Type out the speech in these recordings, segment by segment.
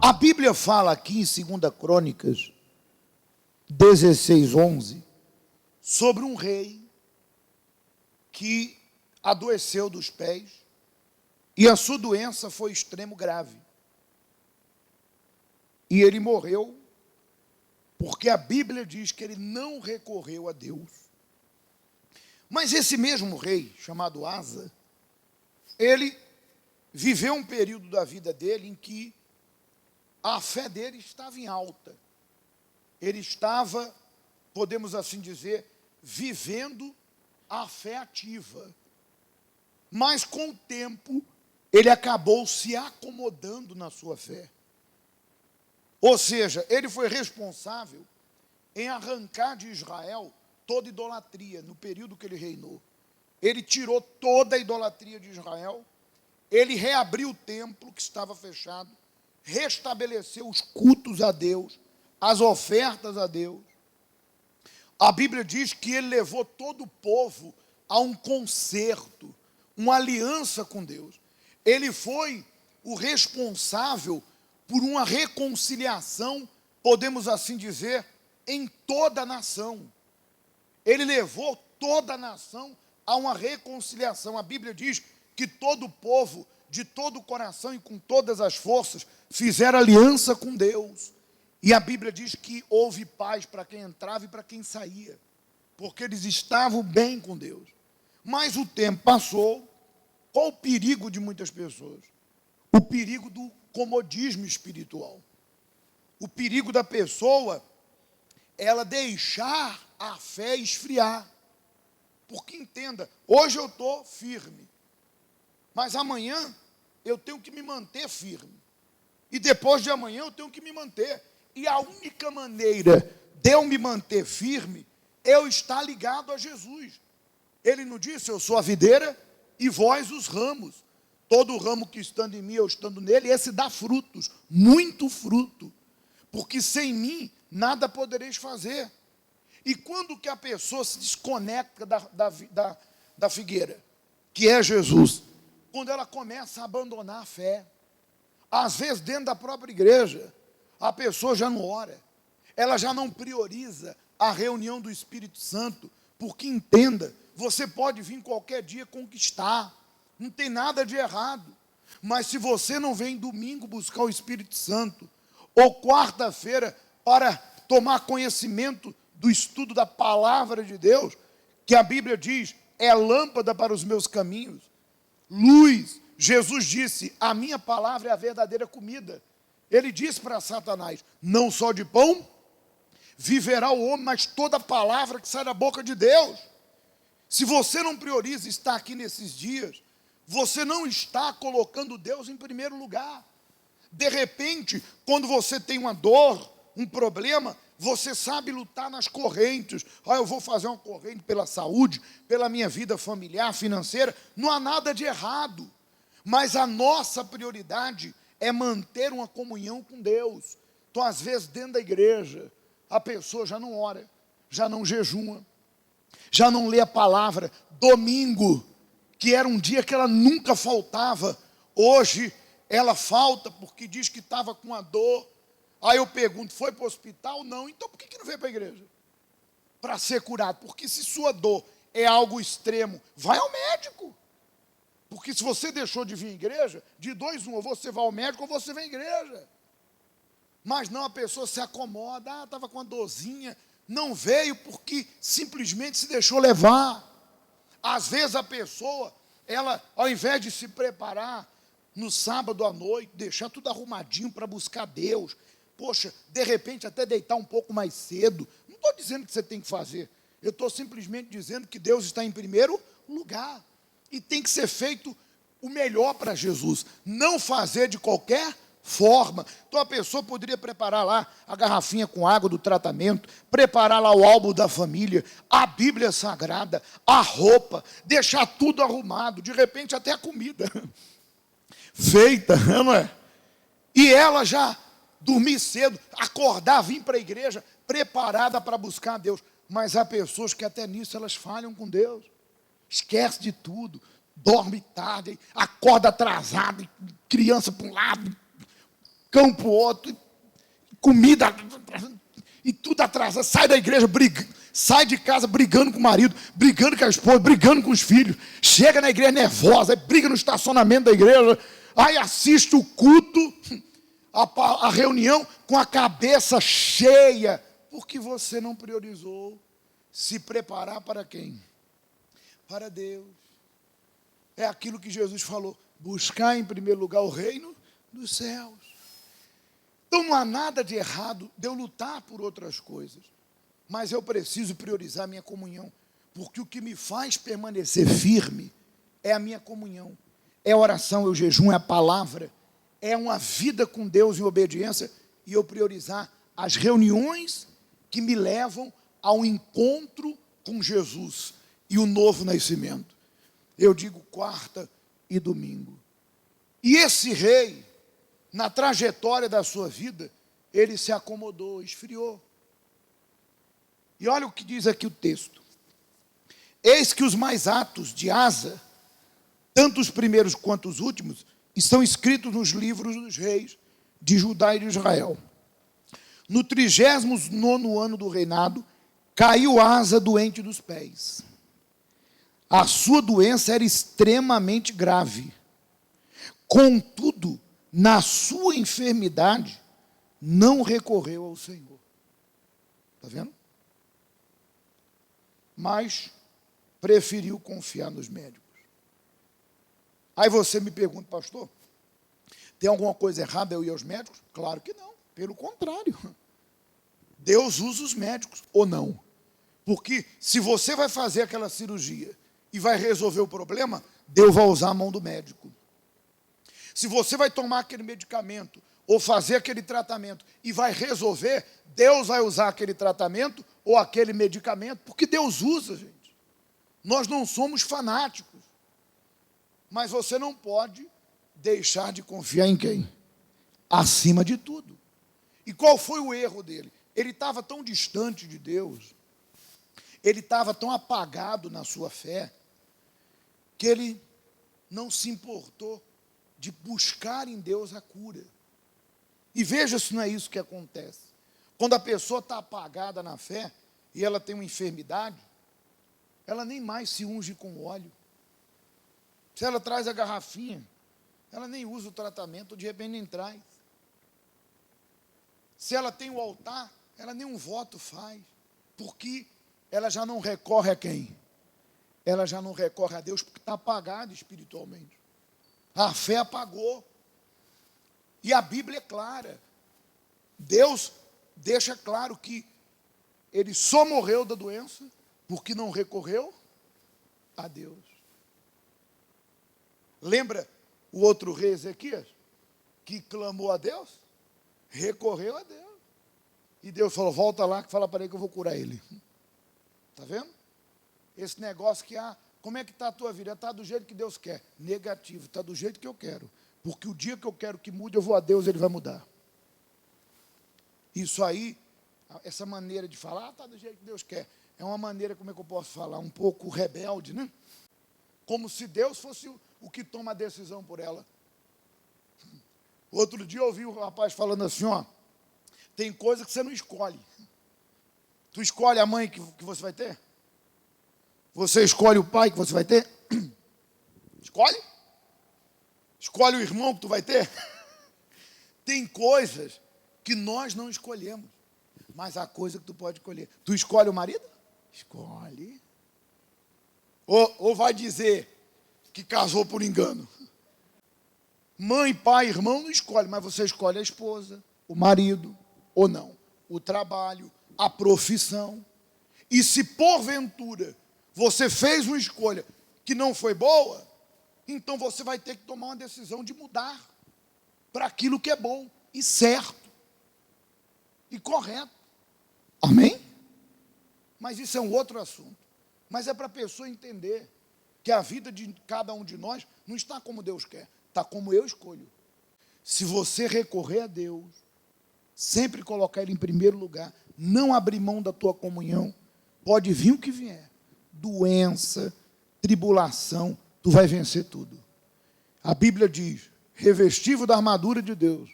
A Bíblia fala aqui em 2 Crônicas 16:11 sobre um rei que adoeceu dos pés e a sua doença foi extremo grave. E ele morreu porque a Bíblia diz que ele não recorreu a Deus. Mas esse mesmo rei, chamado Asa, ele viveu um período da vida dele em que a fé dele estava em alta. Ele estava, podemos assim dizer, vivendo a fé ativa. Mas com o tempo, ele acabou se acomodando na sua fé. Ou seja, ele foi responsável em arrancar de Israel toda idolatria no período que ele reinou. Ele tirou toda a idolatria de Israel, ele reabriu o templo que estava fechado, restabeleceu os cultos a Deus, as ofertas a Deus. A Bíblia diz que ele levou todo o povo a um concerto, uma aliança com Deus. Ele foi o responsável por uma reconciliação, podemos assim dizer, em toda a nação. Ele levou toda a nação a uma reconciliação. A Bíblia diz que todo o povo, de todo o coração e com todas as forças, fizeram aliança com Deus. E a Bíblia diz que houve paz para quem entrava e para quem saía, porque eles estavam bem com Deus. Mas o tempo passou. Qual o perigo de muitas pessoas? O perigo do comodismo espiritual. O perigo da pessoa, ela deixar a fé esfriar. Porque entenda, hoje eu estou firme, mas amanhã eu tenho que me manter firme. E depois de amanhã eu tenho que me manter. E a única maneira de eu me manter firme é eu estar ligado a Jesus. Ele não disse, eu sou a videira e vós os ramos. Todo ramo que estando em mim, eu estando nele, esse dá frutos, muito fruto. Porque sem mim, nada podereis fazer. E quando que a pessoa se desconecta da figueira, que é Jesus? Quando ela começa a abandonar a fé. Às vezes, dentro da própria igreja, a pessoa já não ora. Ela já não prioriza a reunião do Espírito Santo. Porque, entenda, você pode vir qualquer dia conquistar. Não tem nada de errado. Mas se você não vem domingo buscar o Espírito Santo, ou quarta-feira para tomar conhecimento do estudo da palavra de Deus, que a Bíblia diz, é lâmpada para os meus caminhos, luz. Jesus disse, a minha palavra é a verdadeira comida. Ele disse para Satanás, não só de pão viverá o homem, mas toda palavra que sai da boca de Deus. Se você não prioriza estar aqui nesses dias, você não está colocando Deus em primeiro lugar. De repente, quando você tem uma dor, um problema, você sabe lutar nas correntes. Eu vou fazer uma corrente pela saúde, pela minha vida familiar, financeira. Não há nada de errado. Mas a nossa prioridade é manter uma comunhão com Deus. Então, às vezes, dentro da igreja, a pessoa já não ora, já não jejuma, já não lê a palavra. Domingo, que era um dia que ela nunca faltava, hoje ela falta porque diz que estava com a dor. Aí eu pergunto, foi para o hospital? Não. Então por que não veio para a igreja? Para ser curado. Porque se sua dor é algo extremo, vai ao médico. Porque se você deixou de vir à igreja, de dois, ou você vai ao médico ou você vem à igreja. Mas não, a pessoa se acomoda, estava com uma dorzinha, não veio porque simplesmente se deixou levar. Às vezes a pessoa, ela, ao invés de se preparar no sábado à noite, deixar tudo arrumadinho para buscar Deus, poxa, de repente até deitar um pouco mais cedo, não estou dizendo que você tem que fazer, eu estou simplesmente dizendo que Deus está em primeiro lugar, e tem que ser feito o melhor para Jesus, não fazer de qualquer forma. Então a pessoa poderia preparar lá a garrafinha com água do tratamento, preparar lá o álbum da família, a Bíblia Sagrada, a roupa, deixar tudo arrumado, de repente até a comida feita, não é? E ela já dormir cedo, acordar, vir para a igreja, preparada para buscar a Deus. Mas há pessoas que até nisso elas falham com Deus. Esquece de tudo, dorme tarde, acorda atrasado, criança para um lado, campo outro, comida, e tudo atrasado. Sai da igreja, sai de casa brigando com o marido, brigando com a esposa, brigando com os filhos. Chega na igreja nervosa, briga no estacionamento da igreja. Aí assiste o culto, a reunião com a cabeça cheia, porque você não priorizou se preparar para quem? Para Deus. É aquilo que Jesus falou, buscar em primeiro lugar o reino dos céus. Então não há nada de errado de eu lutar por outras coisas, mas eu preciso priorizar a minha comunhão, porque o que me faz permanecer firme é a minha comunhão, é a oração, é o jejum, é a palavra, é uma vida com Deus em obediência, e eu priorizar as reuniões que me levam ao encontro com Jesus e o novo nascimento. Eu digo quarta e domingo. E esse rei, na trajetória da sua vida, ele se acomodou, esfriou. E olha o que diz aqui o texto. Eis que os mais atos de Asa, tanto os primeiros quanto os últimos, estão escritos nos livros dos reis de Judá e de Israel. No 39º ano do reinado, caiu Asa doente dos pés. A sua doença era extremamente grave. Contudo, na sua enfermidade, não recorreu ao Senhor. Está vendo? Mas preferiu confiar nos médicos. Aí você me pergunta, pastor, tem alguma coisa errada eu ir aos médicos? Claro que não, pelo contrário. Deus usa os médicos, ou não? Porque se você vai fazer aquela cirurgia e vai resolver o problema, Deus vai usar a mão do médico. Se você vai tomar aquele medicamento ou fazer aquele tratamento e vai resolver, Deus vai usar aquele tratamento ou aquele medicamento, porque Deus usa, gente. Nós não somos fanáticos. Mas você não pode deixar de confiar em quem? Acima de tudo. E qual foi o erro dele? Ele estava tão distante de Deus, ele estava tão apagado na sua fé, que ele não se importou de buscar em Deus a cura. E veja se não é isso que acontece. Quando a pessoa está apagada na fé, e ela tem uma enfermidade, ela nem mais se unge com óleo. Se ela traz a garrafinha, ela nem usa o tratamento, de repente nem traz. Se ela tem o altar, ela nem um voto faz, porque ela já não recorre a quem? Ela já não recorre a Deus, porque está apagada espiritualmente. A fé apagou. E a Bíblia é clara. Deus deixa claro que ele só morreu da doença porque não recorreu a Deus. Lembra o outro rei Ezequias, que clamou a Deus? Recorreu a Deus. E Deus falou, volta lá, que fala para ele que eu vou curar ele. Está vendo? Esse negócio que, como é que está a tua vida? Está do jeito que Deus quer. Negativo, está do jeito que eu quero. Porque o dia que eu quero que mude, eu vou a Deus, ele vai mudar. Isso aí, essa maneira de falar, está do jeito que Deus quer. É uma maneira, como é que eu posso falar? Um pouco rebelde, né? Como se Deus fosse o que toma a decisão por ela. Outro dia eu ouvi o rapaz falando assim, tem coisa que você não escolhe. Tu escolhe a mãe que você vai ter? Você escolhe o pai que você vai ter? Escolhe? Escolhe o irmão que tu vai ter? Tem coisas que nós não escolhemos, mas há coisa que tu pode escolher. Tu escolhe o marido? Escolhe. Ou vai dizer que casou por engano. Mãe, pai, irmão não escolhe, mas você escolhe a esposa, o marido, ou não. O trabalho, a profissão. E se porventura você fez uma escolha que não foi boa, então você vai ter que tomar uma decisão de mudar para aquilo que é bom e certo e correto. Amém? Mas isso é um outro assunto. Mas é para a pessoa entender que a vida de cada um de nós não está como Deus quer, está como eu escolho. Se você recorrer a Deus, sempre colocar Ele em primeiro lugar, não abrir mão da tua comunhão, pode vir o que vier, doença, tribulação, tu vai vencer tudo. A Bíblia diz, revestivo da armadura de Deus,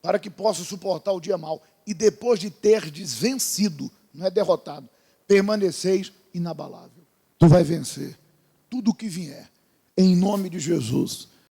para que possa suportar o dia mau. E depois de terdes vencido, não é derrotado, permaneceis inabalável. Tu vai vencer tudo o que vier, em nome de Jesus.